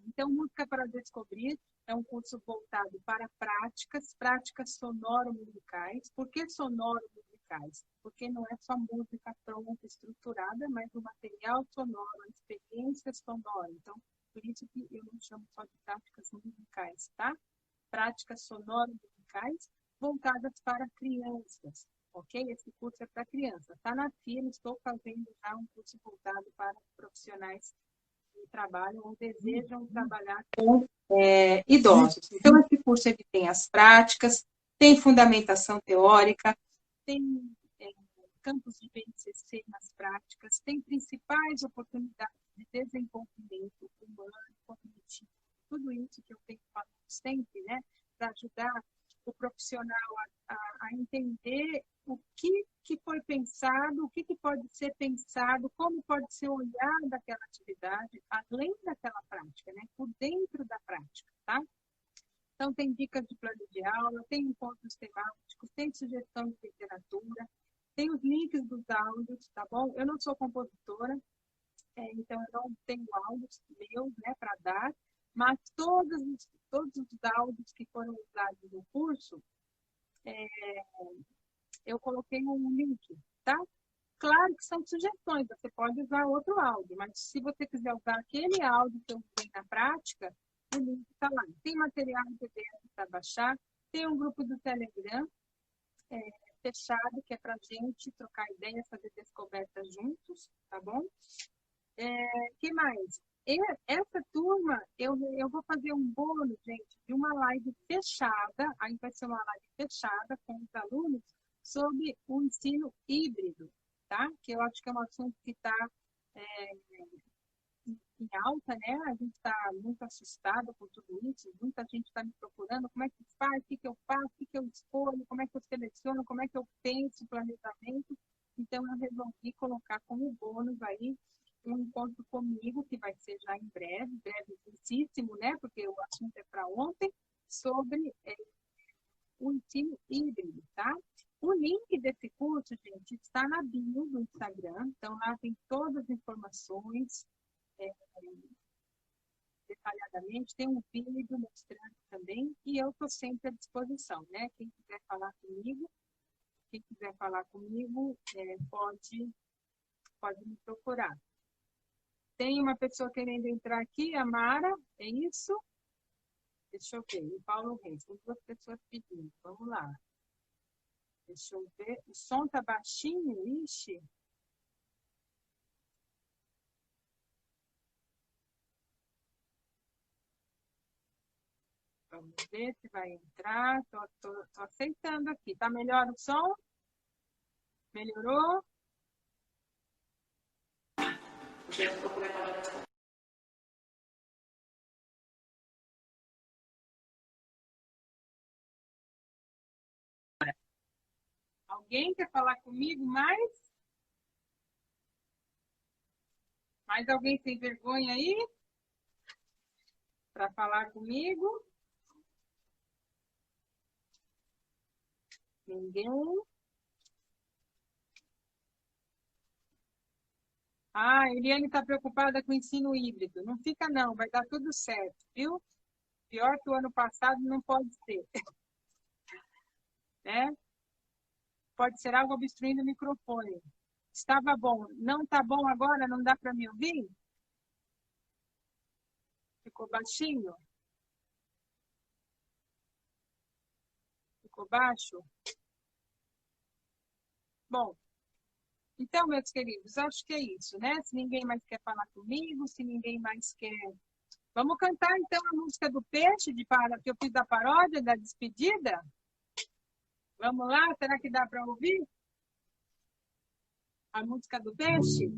Então, Música para Descobrir é um curso voltado para práticas sonoro-musicais. Por que sonoro-musicais? Porque não é só música pronta, estruturada, mas o material sonoro, a experiência sonora. Então, por isso que eu não chamo só de práticas musicais, tá? Práticas sonoro-musicais voltadas para crianças, ok? Esse curso é para criança. Está na fila, estou fazendo já um curso voltado para profissionais que trabalham ou desejam trabalhar com idosos. Então, esse curso ele tem as práticas, tem fundamentação teórica, tem campos de BNCC nas práticas, tem principais oportunidades de desenvolvimento humano, cognitivo, tudo isso que eu tenho falado sempre, né, para ajudar o profissional a entender o que foi pensado, o que pode ser pensado, como pode ser olhado daquela atividade, além daquela prática, né? Por dentro da prática, tá? Então, tem dicas de plano de aula, tem encontros temáticos, tem sugestão de literatura, Tem os links dos áudios, tá bom? Eu não sou compositora, então eu não tenho áudios meus, né, para dar, mas todos os áudios que foram usados no curso, eu coloquei um link, tá? Claro que são sugestões, você pode usar outro áudio, mas se você quiser usar aquele áudio que eu usei na prática, o link está lá. Tem material em PDF para baixar, tem um grupo do Telegram fechado, que é para a gente trocar ideias, fazer descobertas juntos, tá bom? Que mais? Essa turma, eu vou fazer um bônus, gente, de uma live fechada, aí vai ser uma live fechada com os alunos sobre o ensino híbrido, tá? Que eu acho que é um assunto que está em alta, né? A gente está muito assustado com tudo isso, muita gente está me procurando, como é que faz, o que eu faço, o que eu escolho, como é que eu seleciono, como é que eu penso o planejamento. Então, eu resolvi colocar como bônus aí um encontro comigo, que vai ser já em breve, brevíssimo, né? Porque o assunto é para ontem, sobre o ensino híbrido, tá? O link desse curso, gente, está na bio do Instagram, então lá tem todas as informações, detalhadamente, tem um vídeo mostrando também, e eu estou sempre à disposição, né? Quem quiser falar comigo, pode me procurar. Tem uma pessoa querendo entrar aqui, a Mara, é isso? Deixa eu ver, o Paulo Reis, tem duas pessoas pedindo, vamos lá. Deixa eu ver, o som tá baixinho, ixi. Vamos ver se vai entrar. Tô aceitando aqui. Tá melhor o som? Melhorou? Alguém quer falar comigo mais? Mais alguém sem vergonha aí? Para falar comigo? Ninguém? Ah, Eliane está preocupada com o ensino híbrido. Não fica não, vai dar tudo certo, viu? Pior que o ano passado não pode ser. Né? Pode ser algo obstruindo o microfone. Estava bom. Não está bom agora? Não dá para me ouvir? Ficou baixinho? Ficou baixo? Bom, então, meus queridos, acho que é isso, né? Se ninguém mais quer falar comigo, se ninguém mais quer... Vamos cantar, então, a música do Peixe, que eu fiz da paródia, da despedida? Vamos lá? Será que dá para ouvir? A música do Peixe?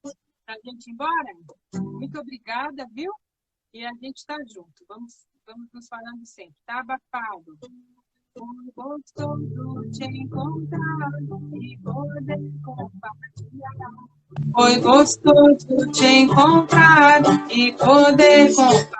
Para a gente ir embora? Muito obrigada, viu? E a gente está junto. Vamos nos falando sempre. Tá abafado. Foi gostoso te encontrar e poder compartilhar. Foi gostoso te encontrar e poder compartilhar.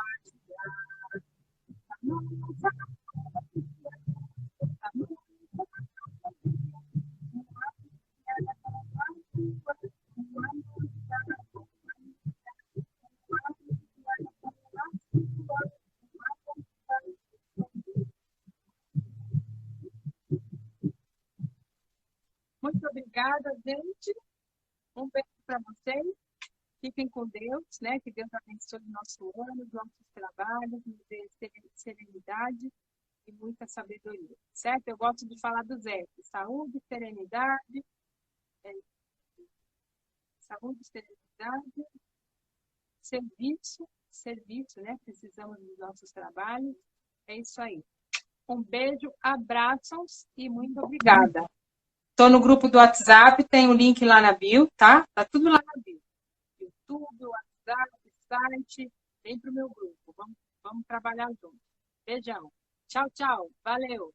Muito obrigada, gente. Um beijo para vocês. Fiquem com Deus, né? Que Deus abençoe o nosso ano, os nossos trabalhos, nos dê serenidade e muita sabedoria, certo? Eu gosto de falar dos F's: saúde, serenidade, serviço, né? Precisamos dos nossos trabalhos. É isso aí. Um beijo, abraços e muito obrigada. Estou no grupo do WhatsApp, tem o link lá na bio, tá? Tá tudo lá na bio. YouTube, WhatsApp, site, vem pro meu grupo. Vamos trabalhar juntos. Beijão. Tchau, tchau. Valeu.